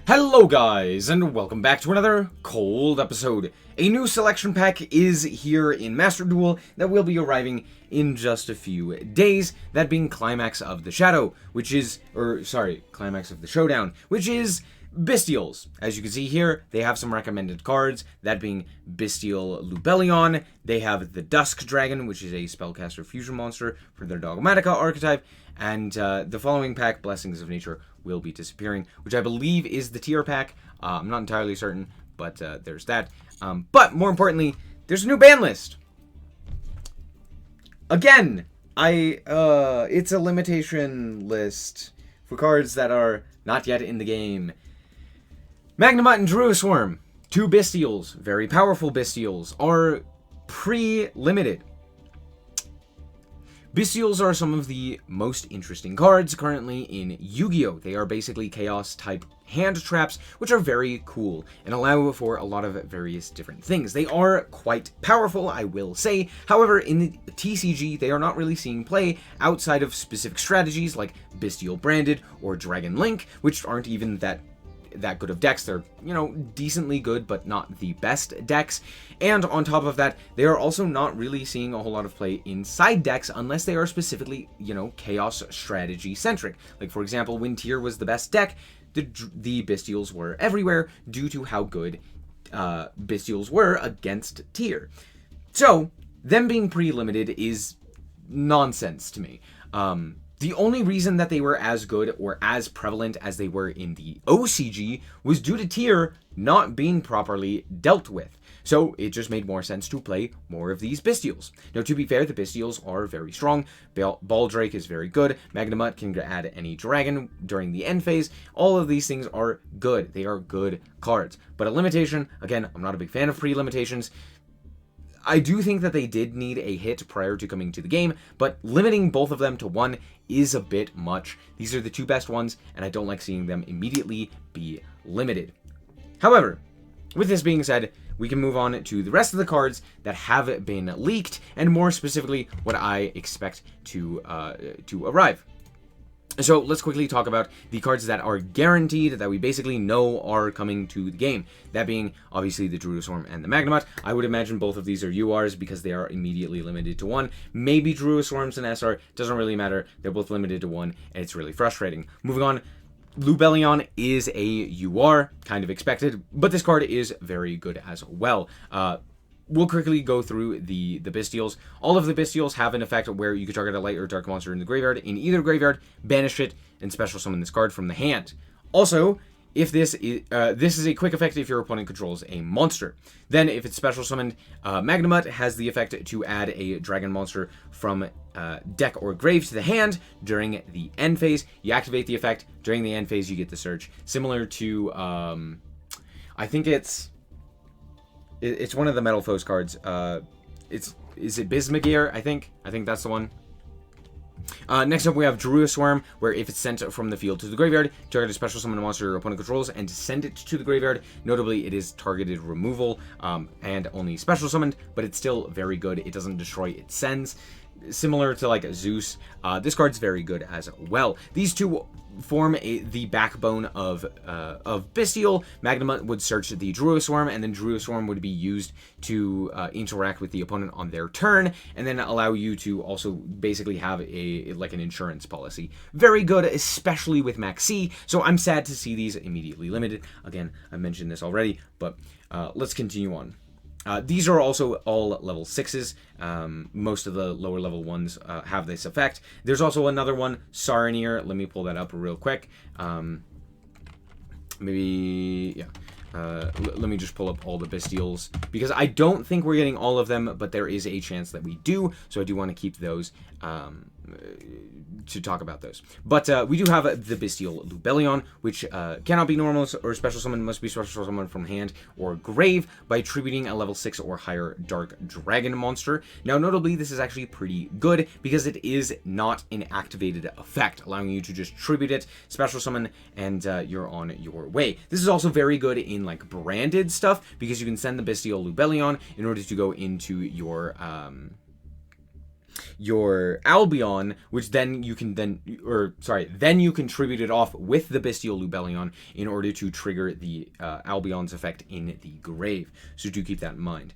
Hello guys, and welcome back to another cold episode. A new selection pack is here in Master Duel that will be arriving in just a few days, that being Climax of the Shadow, Climax of the Showdown, which is Bystials. As you can see here, they have some recommended cards, that being Bestial Lubellion. They have the Dusk Dragon, which is a spellcaster fusion monster for their Dogmatika archetype, and the following pack, Blessings of Nature, will be disappearing, which I believe is the tier pack. I'm not entirely certain, but there's that. But more importantly, there's a new ban list. Again, it's a limitation list for cards that are not yet in the game. Magnamut and Druisworm, two Bystials, very powerful Bystials, are pre-limited. Bystials are some of the most interesting cards currently in Yu-Gi-Oh! They are basically Chaos-type hand traps, which are very cool and allow for a lot of various different things. They are quite powerful, I will say. However, in the TCG, they are not really seeing play outside of specific strategies like Bystial Branded or Dragon Link, which aren't even that good of decks. They're, decently good, but not the best decks. And on top of that, they are also not really seeing a whole lot of play inside decks unless they are specifically, chaos strategy centric. Like, for example, when Tier was the best deck, the Bystials were everywhere due to how good Bystials were against Tier. So, them being pre-limited is nonsense to me. The only reason that they were as good or as prevalent as they were in the OCG was due to Tier not being properly dealt with. So it just made more sense to play more of these Bystials. Now, to be fair, the Bystials are very strong. Baldrake is very good. Magnamut can add any dragon during the end phase. All of these things are good. They are good cards. But a limitation, again, I'm not a big fan of pre-limitations. I do think that they did need a hit prior to coming to the game, but limiting both of them to one is a bit much. These are the two best ones, and I don't like seeing them immediately be limited. However, with this being said, we can move on to the rest of the cards that have been leaked, and more specifically, what I expect to arrive. So let's quickly talk about the cards that are guaranteed, that we basically know are coming to the game. That being, obviously, the Druisworm and the Magnamut. I would imagine both of these are URs because they are immediately limited to one. Maybe Druisworm's an SR, doesn't really matter. They're both limited to one, and it's really frustrating. Moving on, Lubellion is a UR, kind of expected, but this card is very good as well. We'll quickly go through the Bystials. All of the Bystials have an effect where you can target a light or dark monster in the graveyard, in either graveyard, banish it, and special summon this card from the hand. Also, if this is a quick effect if your opponent controls a monster. Then, if it's special summoned, Magnamut has the effect to add a dragon monster from deck or grave to the hand during the end phase. You activate the effect. During the end phase, you get the search. Similar to, I think it's one of the Metal Foes cards. Is it Bismagir? I think that's the one. Next up, we have Druisworm, where if it's sent from the field to the graveyard, target a special summon monster your opponent controls and send it to the graveyard. Notably, it is targeted removal and only special summoned, but it's still very good. It doesn't destroy, it sends. Similar to like Zeus, this card's very good as well. These two form the backbone of Bestial. Magnamut would search the Druisworm, and then Druisworm would be used to interact with the opponent on their turn, and then allow you to also basically have an insurance policy. Very good, especially with Max C. So I'm sad to see these immediately limited. Again, I mentioned this already, but let's continue on. These are also all level 6s. Most of the lower level ones have this effect. There's also another one, Saranir. Let me pull that up real quick. Let me just pull up all the Bystials, because I don't think we're getting all of them, but there is a chance that we do, so I do want to keep those to talk about those. But we do have the Bystial Lubellion, which cannot be normal or special summon, must be special summon from hand or grave by attributing a level 6 or higher Dark Dragon monster. Now, notably, this is actually pretty good because it is not an activated effect, allowing you to just tribute it, special summon, and you're on your way. This is also very good in like branded stuff because you can send the Bystial Lubellion in order to go into your your Albion, which then you can then you contribute it off with the Bestial Lubellion in order to trigger the Albion's effect in the grave. So do keep that in mind.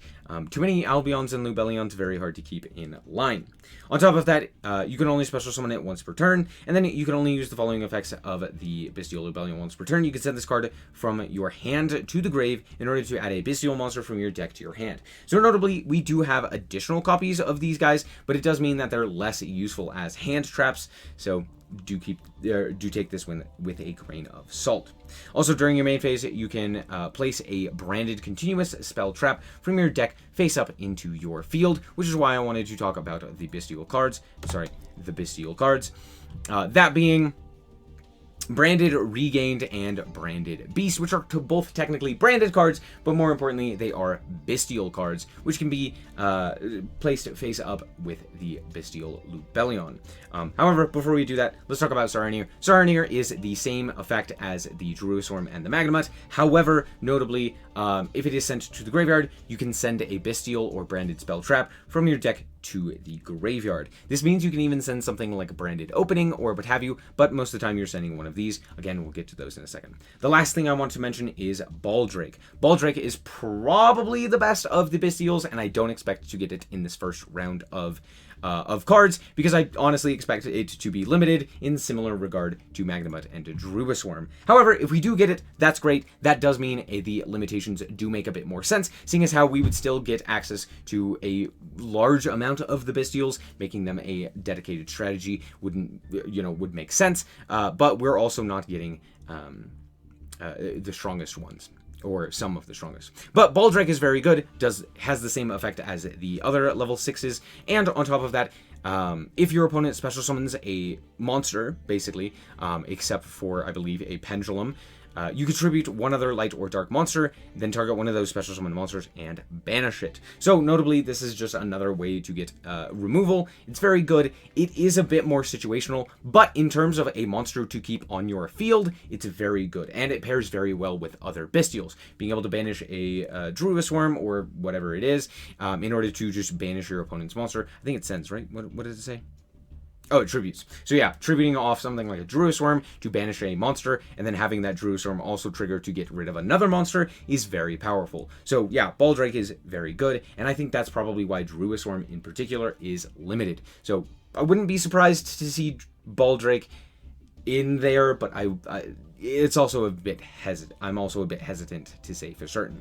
Too many Albions and Lubellions, very hard to keep in line. On top of that, you can only special summon it once per turn, and then you can only use the following effects of the Bestial Lubellion once per turn. You can send this card from your hand to the grave in order to add a Bestial monster from your deck to your hand. So notably, we do have additional copies of these guys, but it does mean that they're less useful as hand traps, so do take this one with a grain of salt. Also, during your main phase, you can place a branded continuous spell trap from your deck face up into your field, which is why I wanted to talk about the Bestial cards. That being Branded Regained and Branded Beast, which are both technically branded cards, but more importantly, they are Bestial cards, which can be placed face up with the Bestial Lubellion. However, before we do that, let's talk about Saranir. Saranir is the same effect as the Druisworm and the Magnemite. However, notably, if it is sent to the graveyard, you can send a Bestial or branded spell trap from your deck to the graveyard. This means you can even send something like a branded opening or what have you, but most of the time you're sending one of these. Again, we'll get to those in a second. The last thing I want to mention is Baldrake. Baldrake is probably the best of the Bystials, and I don't expect to get it in this first round of cards, because I honestly expect it to be limited in similar regard to Magnemite and to Druisworm. However, if we do get it, that's great. That does mean the limitations do make a bit more sense, seeing as how we would still get access to a large amount of the Bystials, making them a dedicated strategy would make sense, but we're also not getting the strongest ones, or some of the strongest. But Baldrake is very good, has the same effect as the other level 6s, and on top of that, if your opponent special summons a monster, basically, except for, I believe, a Pendulum, you contribute one other light or dark monster, then target one of those special summon monsters and banish it. So notably, this is just another way to get removal. It's very good. It is a bit more situational, but in terms of a monster to keep on your field, it's very good, and it pairs very well with other Bystials. Being able to banish a Druisworm or whatever it is, in order to just banish your opponent's monster. I think it sends, right? What does it say? Oh, it tributes. So yeah, tributing off something like a Druisworm to banish a monster, and then having that Druisworm also trigger to get rid of another monster is very powerful. So yeah, Baldrake is very good, and I think that's probably why Druisworm in particular is limited. So I wouldn't be surprised to see Baldrake in there, but it's also a bit hesitant. I'm also a bit hesitant to say for certain.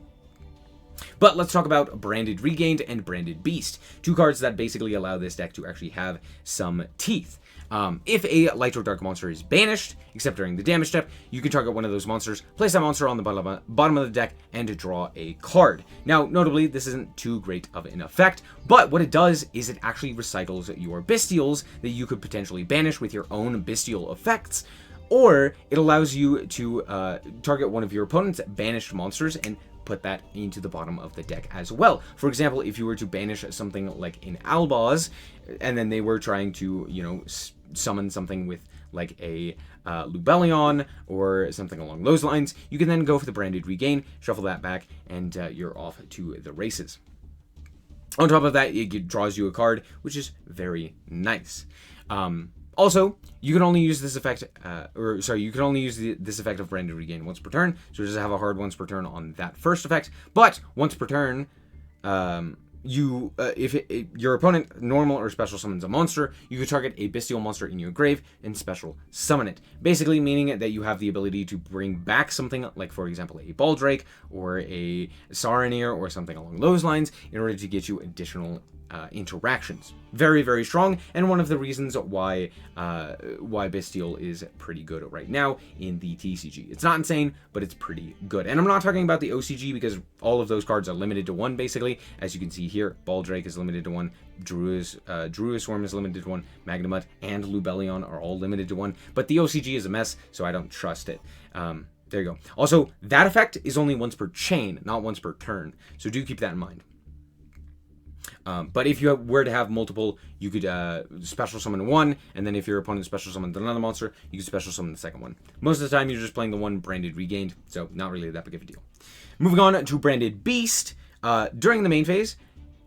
But let's talk about Branded Regained and Branded Beast, two cards that basically allow this deck to actually have some teeth. If a light or dark monster is banished, except during the damage step, you can target one of those monsters, place that monster on the bottom of the deck, and draw a card. Now, notably, this isn't too great of an effect, but what it does is it actually recycles your Bystials that you could potentially banish with your own Bystial effects, or it allows you to target one of your opponent's banished monsters and put that into the bottom of the deck as well. For example, if you were to banish something like an Albaz, and then they were trying to, summon something with like a Lubellion or something along those lines, you can then go for the Branded Regain, shuffle that back, and you're off to the races. On top of that, it draws you a card, which is very nice. Also, you can only use this effect, this effect of Branded Regain once per turn, so just have a hard once per turn on that first effect. But once per turn, if your opponent normal or special summons a monster, you can target a Bestial monster in your grave and special summon it. Basically meaning that you have the ability to bring back something like, for example, a Baldrake or a Saranir or something along those lines in order to get you additional interactions. Very, very strong, and one of the reasons why Bystial is pretty good right now in the TCG. It's not insane, but it's pretty good. And I'm not talking about the OCG, because all of those cards are limited to one, basically. As you can see here, Baldrake is limited to one, Druisworm is limited to one, Magnemite and Lubellion are all limited to one, but the OCG is a mess, so I don't trust it. There you go. Also, that effect is only once per chain, not once per turn, so do keep that in mind. But if you were to have multiple, you could special summon one, and then if your opponent special summons another monster, you could special summon the second one. Most of the time, you're just playing the one Branded Regained, so not really that big of a deal. Moving on to Branded Beast. During the main phase,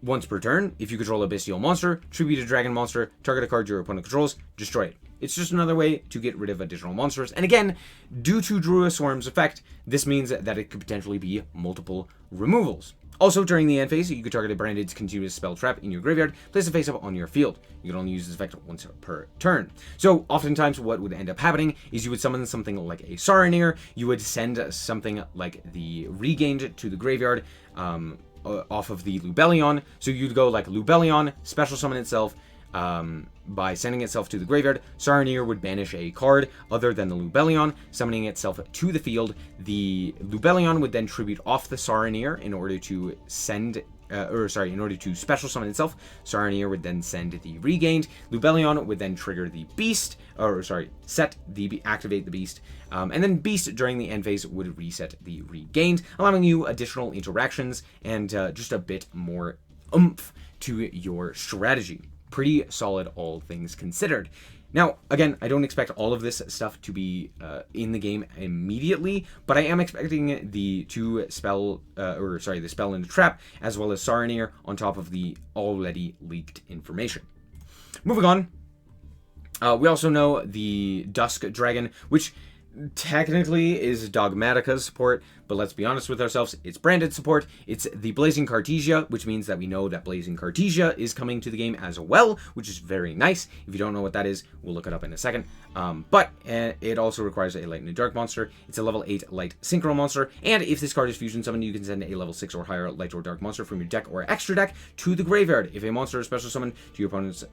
once per turn, if you control a bestial monster, tribute a dragon monster, target a card your opponent controls, destroy it. It's just another way to get rid of additional monsters. And again, due to Druid Swarm's effect, this means that it could potentially be multiple removals. Also, during the end phase, you could target a branded continuous spell trap in your graveyard, place a face-up on your field. You can only use this effect once per turn. So, oftentimes, what would end up happening is you would summon something like a Saronir, you would send something like the Regained to the graveyard off of the Lubellion. So you'd go like Lubellion, special summon itself, by sending itself to the graveyard. Saronir would banish a card other than the Lubellion, summoning itself to the field. The Lubellion would then tribute off the Saronir in order to in order to special summon itself. Saronir would then send the Regained. Lubellion would then trigger the Beast, activate the Beast. And then Beast during the end phase would reset the Regained, allowing you additional interactions and just a bit more oomph to your strategy. Pretty solid, all things considered. Now, again, I don't expect all of this stuff to be in the game immediately, but I am expecting the the spell and the trap, as well as Saronir, on top of the already leaked information. Moving on, we also know the Dusk Dragon, which technically is Dogmatika's support, but let's be honest with ourselves, it's branded support. It's the Blazing Cartesia, which means that we know that Blazing Cartesia is coming to the game as well, which is very nice. If you don't know what that is, we'll look it up in a second. But it also requires a Light and a Dark monster. It's a level 8 Light Synchro monster, and if this card is fusion summoned, you can send a level 6 or higher Light or Dark monster from your deck or extra deck to the graveyard. If a monster is special summoned to your opponent's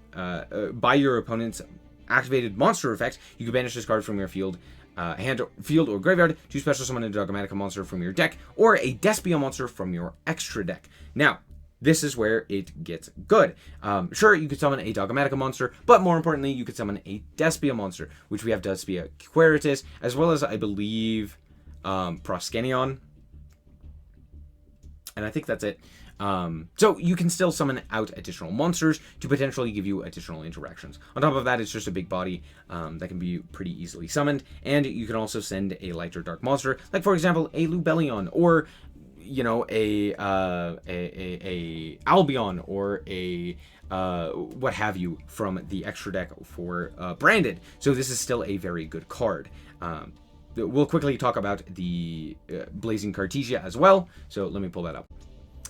by your opponent's activated monster effect, you can banish this card from your field, field or graveyard to special summon a Dogmatika monster from your deck or a Bestial monster from your extra deck. Now, this is where it gets good. Sure, you could summon a Dogmatika monster, but more importantly, you could summon a Bestial monster, which we have Despia Queritus, as well as, I believe, Proskenion. And I think that's it. So you can still summon out additional monsters to potentially give you additional interactions. On top of that, it's just a big body that can be pretty easily summoned, and you can also send a light or dark monster, like for example a Lubellion, or you know a Albion, or a what have you from the extra deck for branded. So this is still a very good card. We'll quickly talk about the Blazing Cartesia as well. So let me pull that up.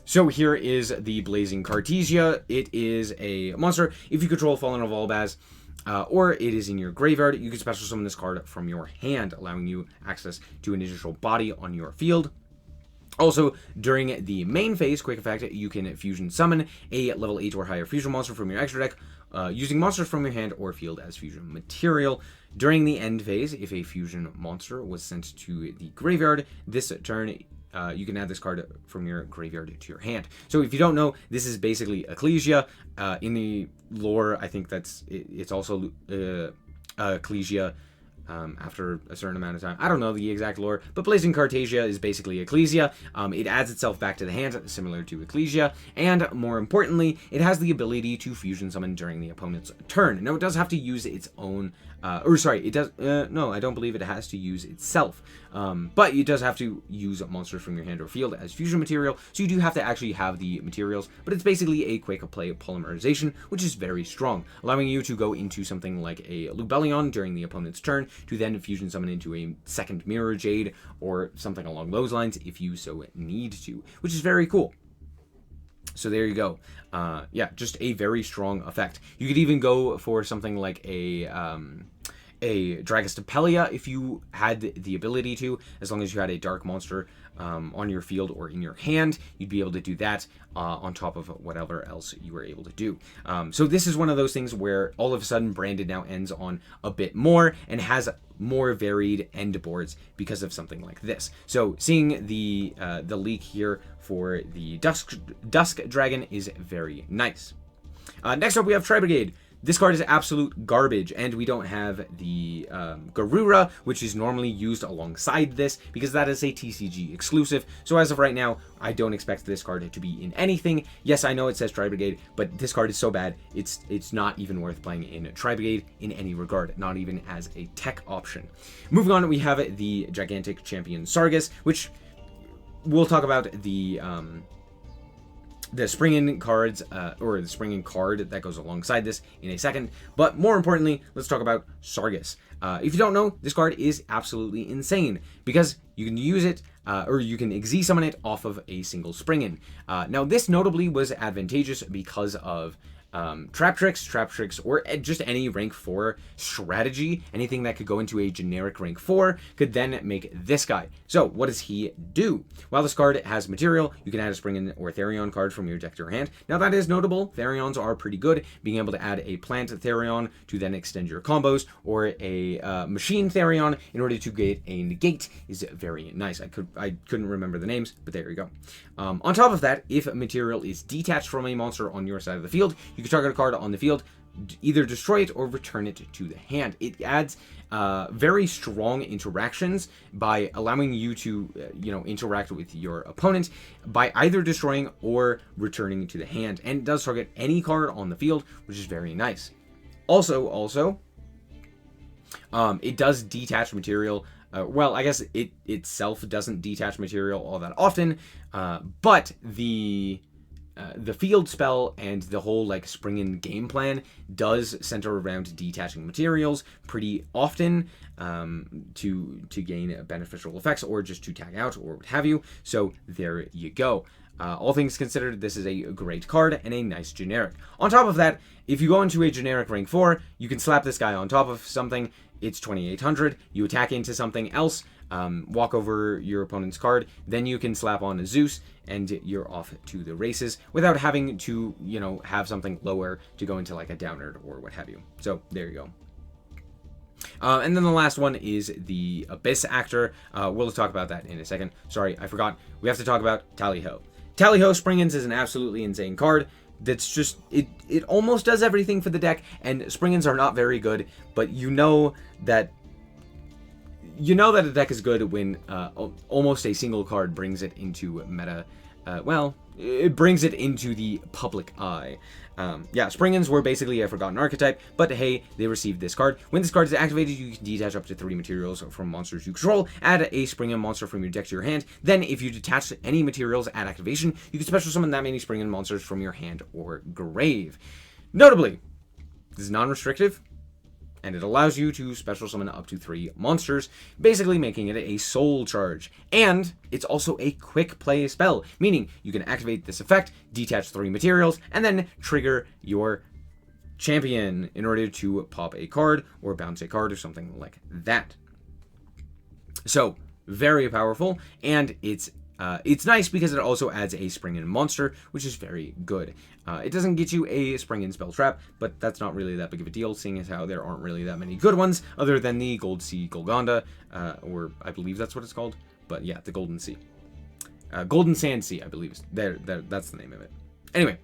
So here is the Blazing Cartesia. It is a monster. If you control Fallen of Albaz, or it is in your graveyard, you can special summon this card from your hand, allowing you access to an additional body on your field. Also, during the main phase, quick effect, you can fusion summon a level 8 or higher fusion monster from your extra deck, using monsters from your hand or field as fusion material. During the end phase, if a fusion monster was sent to the graveyard this turn, you can add this card from your graveyard to your hand. So if you don't know, this is basically Ecclesia. In the lore, I think it's also Ecclesia after a certain amount of time. I don't know the exact lore, but Blazing Cartesia is basically Ecclesia. It adds itself back to the hand, similar to Ecclesia, and more importantly, it has the ability to fusion summon during the opponent's turn. Now, it does have to use its own, no, I don't believe it has to use itself, but it does have to use monsters from your hand or field as fusion material, so you do have to actually have the materials, but it's basically a quick play polymerization, which is very strong, allowing you to go into something like a Lubellion during the opponent's turn, to then fusion summon into a second Mirror Jade, or something along those lines if you so need to, which is very cool. So there you go. Yeah, just a very strong effect. You could even go for something like a Dragostapelia if you had the ability to, as long as you had a dark monster on your field or in your hand, you'd be able to do that on top of whatever else you were able to do. So this is one of those things where all of a sudden Branded now ends on a bit more and has more varied end boards because of something like this. So seeing the leak here for the Dusk Dragon is very nice. Next up, we have Tri-Brigade. This card is absolute garbage, and we don't have the Garura, which is normally used alongside this, because that is a TCG exclusive. So as of right now, I don't expect this card to be in anything. Yes, I know it says Tri-Brigade, but this card is so bad, it's not even worth playing in Tri-Brigade in any regard, not even as a tech option. Moving on, we have the Gigantic Champion Sargus, which we'll talk about the the Springan cards, or the Springan card that goes alongside this in a second. But more importantly, let's talk about Sargus. If you don't know, this card is absolutely insane because you can use it, or you can Xyz summon it off of a single Springan. Now, this notably was advantageous because of trap tricks, or just any rank 4 strategy. Anything that could go into a generic rank 4 could then make this guy. So what does he do? While this card has material, you can add a Springan or Therion card from your deck to your hand. Now that is notable. Therions are pretty good. Being able to add a plant Therion to then extend your combos, or a machine Therion in order to get a negate is very nice. I couldn't remember the names, but there you go. On top of that, if material is detached from a monster on your side of the field, you can target a card on the field, either destroy it or return it to the hand. It adds very strong interactions by allowing you to, interact with your opponent by either destroying or returning to the hand. And it does target any card on the field, which is very nice. Also, it does detach material. Well, I guess it itself doesn't detach material all that often, but the field spell and the whole Springan game plan does center around detaching materials pretty often, to gain beneficial effects or just to tag out or what have you. So there you go. All things considered, this is a great card and a nice generic. On top of that, if you go into a generic rank 4, you can slap this guy on top of something. It's 2800. You attack into something else, walk over your opponent's card, then you can slap on a Zeus, and you're off to the races without having to, have something lower to go into like a downer or what have you. So there you go. And then the last one is the Abyss Actor. We'll talk about that in a second. Sorry, I forgot. We have to talk about Tally-Ho. Tally-Ho Springans is an absolutely insane card. That's just, it almost does everything for the deck, and Springans are not very good, but you know that a deck is good when almost a single card brings it into meta. It brings it into the public eye. Springans were basically a forgotten archetype, but hey, they received this card. When this card is activated, you can detach up to 3 materials from monsters you control, add a Springan monster from your deck to your hand. Then, if you detach any materials at activation, you can special summon that many Springan monsters from your hand or grave. Notably, this is non-restrictive, and it allows you to special summon up to 3 monsters, basically making it a soul charge. And it's also a quick play spell, meaning you can activate this effect, detach 3 materials, and then trigger your champion in order to pop a card or bounce a card or something like that. So, very powerful, and it's nice because it also adds a Springan monster, which is very good. It doesn't get you a Springan spell trap, but that's not really that big of a deal, seeing as how there aren't really that many good ones, other than the Gold Sea Golgonda, or I believe that's what it's called. But yeah, the Golden Sea. Golden Sand Sea, I believe. That's the name of it. Anyway.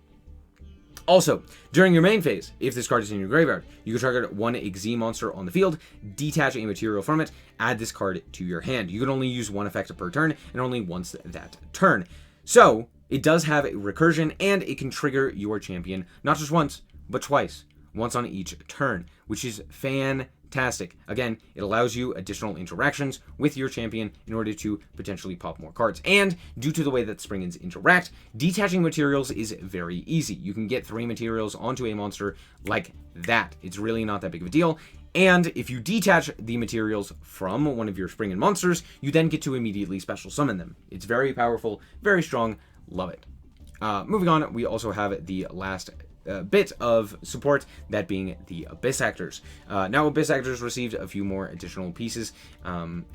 Also, during your main phase, if this card is in your graveyard, you can target 1 Xyz monster on the field, detach a material from it, add this card to your hand. You can only use 1 effect per turn, and only once that turn. So, it does have a recursion, and it can trigger your champion, not just once, but twice. Once on each turn, which is fantastic. Again, it allows you additional interactions with your champion in order to potentially pop more cards. And due to the way that Springans interact, detaching materials is very easy. You can get 3 materials onto a monster like that. It's really not that big of a deal. And if you detach the materials from one of your Springan monsters, you then get to immediately special summon them. It's very powerful, very strong. Love it. Moving on, we also have the last bit of support, that being the Abyss Actors. Now, Abyss Actors received a few more additional pieces, and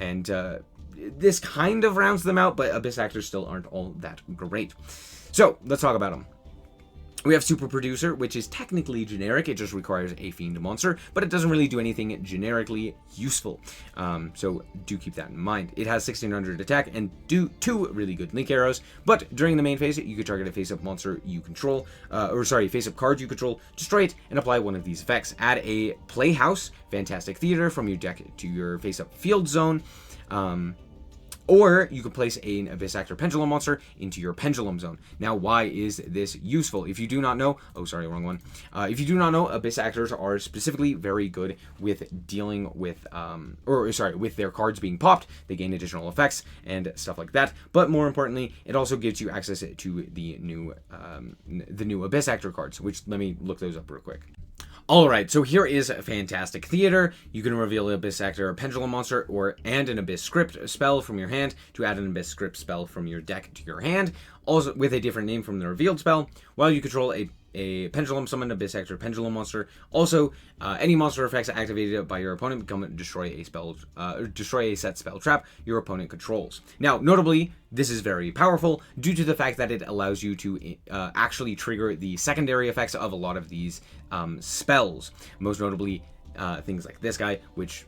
this kind of rounds them out, but Abyss Actors still aren't all that great. So, let's talk about them. We have Super Producer, which is technically generic. It just requires a Fiend monster, but it doesn't really do anything generically useful. So do keep that in mind. It has 1600 attack and 2 really good link arrows, but during the main phase, you can target a face-up monster you control, face-up card you control, destroy it, and apply one of these effects. Add a Playhouse, Fantastic Theater, from your deck to your face-up field zone. Or you can place an Abyss Actor Pendulum monster into your Pendulum Zone. Now, why is this useful? If you do not know, oh, sorry, wrong one. If you do not know, Abyss Actors are specifically very good with dealing with, with their cards being popped. They gain additional effects and stuff like that. But more importantly, it also gives you access to the new Abyss Actor cards, which let me look those up real quick. Alright, so here is Fantastic Theater. You can reveal an Abyss Actor Pendulum monster and an Abyss Script spell from your hand to add an Abyss Script spell from your deck to your hand, also with a different name from the revealed spell, while you control a Pendulum Summon Abyss Actor Pendulum monster. Also, any monster effects activated by your opponent destroy a set spell trap your opponent controls. Now, notably, this is very powerful due to the fact that it allows you to actually trigger the secondary effects of a lot of these spells. Most notably, things like this guy, which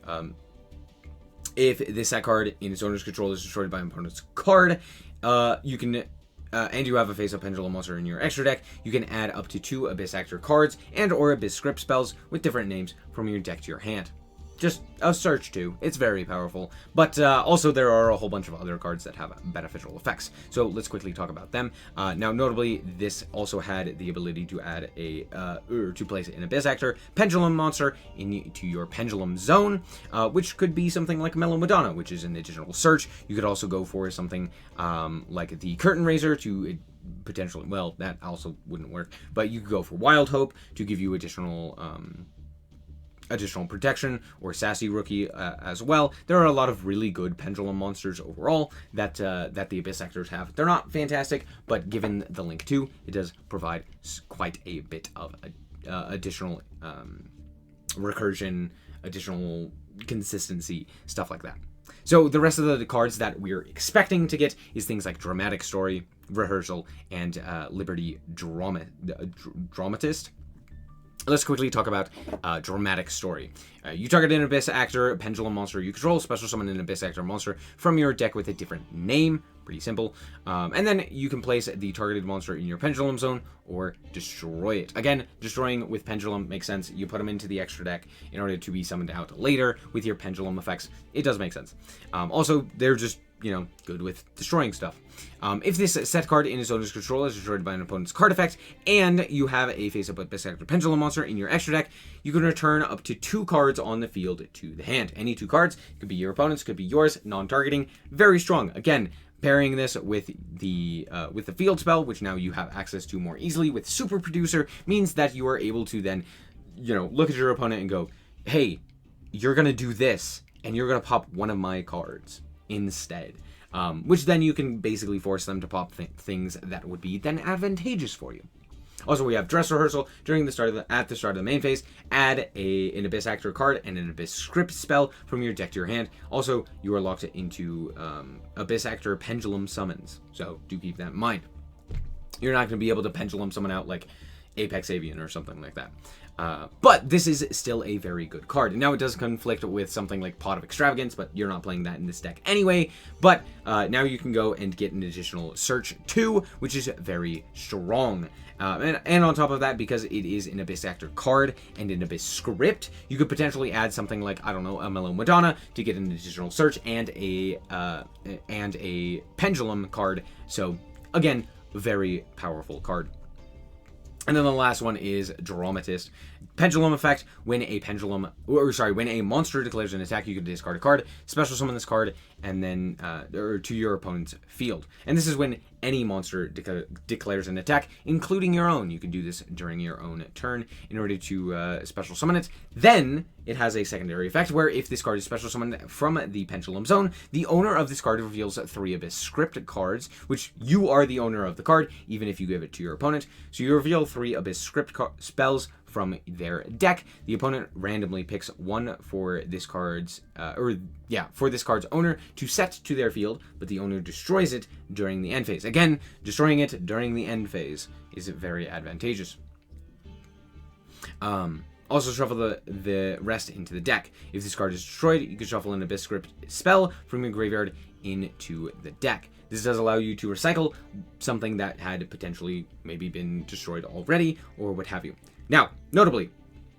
if this set card in its owner's control is destroyed by an opponent's card, you can. And you have a face-up Pendulum monster in your extra deck, you can add up to 2 Abyss Actor cards and or Abyss Script spells with different names from your deck to your hand. Just a search too. It's very powerful. But also there are a whole bunch of other cards that have beneficial effects. So let's quickly talk about them. Now, notably, this also had the ability to add to place an Abyss Actor Pendulum monster into your Pendulum Zone, which could be something like Mellow Madonna, which is an additional search. You could also go for something like the Curtain Raiser to potentially, well, that also wouldn't work, but you could go for Wild Hope to give you additional protection, or Sassy Rookie as well. There are a lot of really good Pendulum monsters overall that the Abyss Actors have. They're not fantastic, but given the link to, it does provide quite a bit of additional recursion, additional consistency, stuff like that. So the rest of the cards that we're expecting to get is things like Dramatic Story, Rehearsal, and Liberty Dramatist. Let's quickly talk about Dramatic Story. You target an Abyss Actor Pendulum monster you control, special summon an Abyss Actor monster from your deck with a different name. Pretty simple. And then you can place the targeted monster in your Pendulum Zone or destroy it. Again, destroying with Pendulum makes sense. You put them into the extra deck in order to be summoned out later with your Pendulum effects. It does make sense. Also, they're just, good with destroying stuff. If this set card in its owner's control is destroyed by an opponent's card effect, and you have a face-up Abyss Actor Pendulum monster in your extra deck, you can return up to 2 cards on the field to the hand. Any 2 cards, could be your opponent's, could be yours, non-targeting, very strong. Again, pairing this with the field spell, which now you have access to more easily with Super Producer, means that you are able to then, look at your opponent and go, hey, you're gonna do this, and you're gonna pop one of my cards instead, which then you can basically force them to pop things that would be then advantageous for you. Also, we have Dress Rehearsal. At the start of the main phase, add an Abyss Actor card and an Abyss Script spell from your deck to your hand. Also, you are locked into Abyss Actor Pendulum Summons, so do keep that in mind. You're not going to be able to Pendulum summon out like Apex Avian or something like that. But this is still a very good card. Now, it does conflict with something like Pot of Extravagance, but you're not playing that in this deck anyway. But now you can go and get an additional Search 2, which is very strong. And on top of that, because it is an Abyss Actor card and an Abyss Script, you could potentially add something like, I don't know, a Mellow Madonna to get an additional Search and a Pendulum card. So, again, very powerful card. And then the last one is Dramatist. Pendulum effect: when a monster declares an attack, you can discard a card, special summon this card, and then to your opponent's field. And this is when any monster declares an attack, including your own. You can do this during your own turn in order to special summon it. Then it has a secondary effect where if this card is special summoned from the Pendulum Zone, the owner of this card reveals 3 Abyss Script cards, which you are the owner of the card, even if you give it to your opponent. So you reveal 3 Abyss Script spells from their deck. The opponent randomly picks one for this card's owner to set to their field, but the owner destroys it during the end phase. Again, destroying it during the end phase is very advantageous. Also shuffle the rest into the deck. If this card is destroyed, you can shuffle an Abyss Script spell from your graveyard into the deck. This does allow you to recycle something that had potentially maybe been destroyed already, or what have you. Now, notably,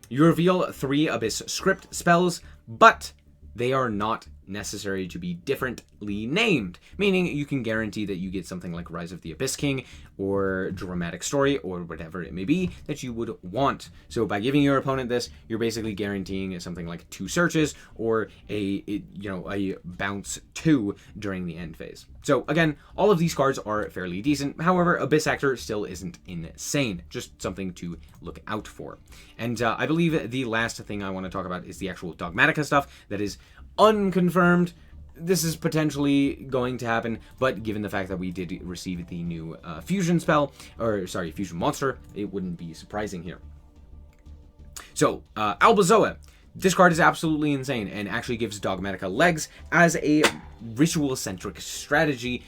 you reveal 3 Abyss Script spells, but they are not necessary to be differently named, meaning you can guarantee that you get something like Rise of the Abyss King or Dramatic Story or whatever it may be that you would want. So by giving your opponent this, you're basically guaranteeing something like 2 searches or a bounce 2 during the end phase. So again, all of these cards are fairly decent. However, Abyss Actor still isn't insane, just something to look out for. And I believe the last thing I want to talk about is the actual Dogmatika stuff that is unconfirmed. This is potentially going to happen, but given the fact that we did receive the new fusion monster, it wouldn't be surprising here. So, Albazoa. This card is absolutely insane and actually gives Dogmatika legs as a ritual-centric strategy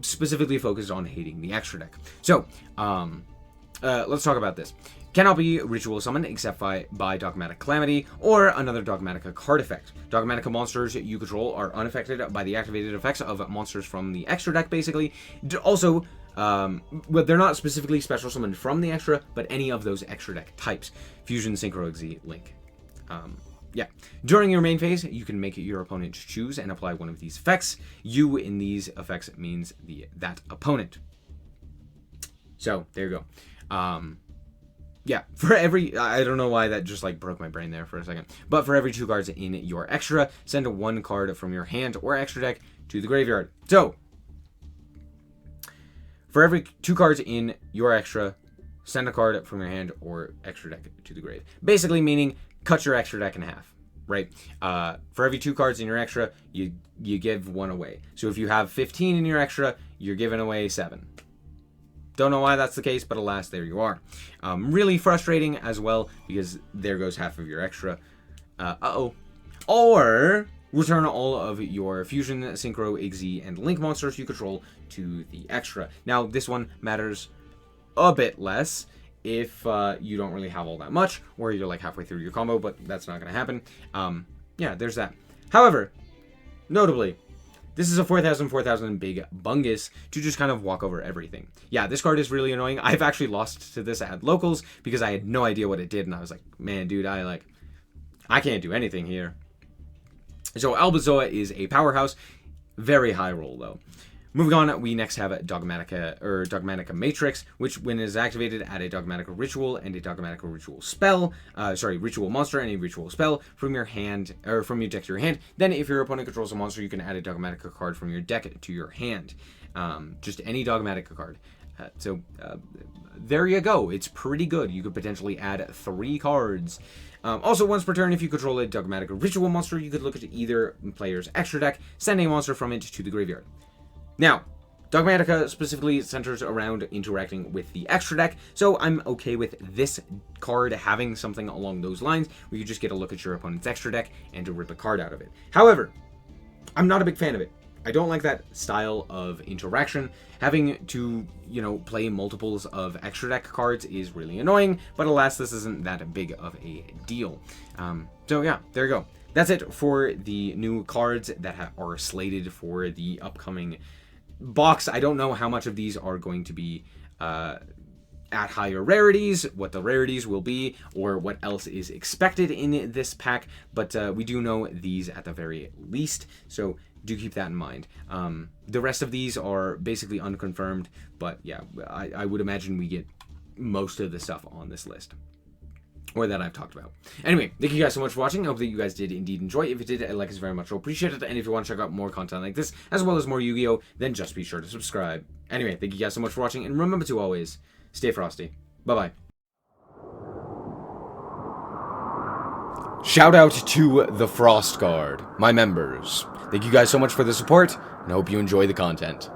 specifically focused on hating the extra deck. So, let's talk about this. Cannot be ritual summoned except by Dogmatic Calamity or another Dogmatika card effect. Dogmatika monsters you control are unaffected by the activated effects of monsters from the extra deck, basically. Also, but they're not specifically special summoned from the extra, but any of those extra deck types. Fusion, Synchro, Exi, Link. Yeah. During your main phase, you can make your opponent choose and apply one of these effects. You in these effects means that opponent. So, there you go. Yeah, for every... I don't know why that just, like, broke my brain there for a second. But for every 2 cards in your extra, send 1 card from your hand or extra deck to the graveyard. So, for every 2 cards in your extra, send a card from your hand or extra deck to the grave. Basically meaning, cut your extra deck in half, right? For every 2 cards in your extra, you give 1 away. So if you have 15 in your extra, you're giving away 7. Don't know why that's the case, but alas, there you are. Really frustrating as well, because there goes half of your extra. Or return all of your Fusion, Synchro, Exi, and Link monsters you control to the extra. Now, this one matters a bit less if you don't really have all that much, or you're like halfway through your combo, but that's not going to happen. Yeah, there's that. However, notably, this is a 4,000 big bungus to just kind of walk over everything. Yeah, this card is really annoying. I've actually lost to this at locals because I had no idea what it did, and I was like, man, dude, I can't do anything here. So Albazoa is a powerhouse. Very high roll, though. Moving on, we next have Dogmatika Matrix, which when it is activated, add a Dogmatika Ritual and a Dogmatika Ritual spell, Ritual monster and a Ritual spell from your hand, or from your deck to your hand. Then if your opponent controls a monster, you can add a Dogmatika card from your deck to your hand. Just any Dogmatika card. There you go. It's pretty good. You could potentially add 3 cards. Also, once per turn, if you control a Dogmatika Ritual monster, you could look at either player's extra deck, send a monster from it to the graveyard. Now, Dogmatika specifically centers around interacting with the extra deck, so I'm okay with this card having something along those lines, where you just get a look at your opponent's extra deck and to rip a card out of it. However, I'm not a big fan of it. I don't like that style of interaction. Having to, play multiples of extra deck cards is really annoying, but alas, this isn't that big of a deal. So yeah, there you go. That's it for the new cards that are slated for the upcoming box. I don't know how much of these are going to be at higher rarities, what the rarities will be, or what else is expected in this pack, but we do know these at the very least, so do keep that in mind. The rest of these are basically unconfirmed, but yeah, I would imagine we get most of the stuff on this list, or that I've talked about. Anyway, thank you guys so much for watching. I hope that you guys did indeed enjoy. If you did, a like is very much appreciated. And if you want to check out more content like this, as well as more Yu-Gi-Oh!, then just be sure to subscribe. Anyway, thank you guys so much for watching, and remember to always stay frosty. Bye-bye. Shout out to the Frost Guard, my members. Thank you guys so much for the support, and I hope you enjoy the content.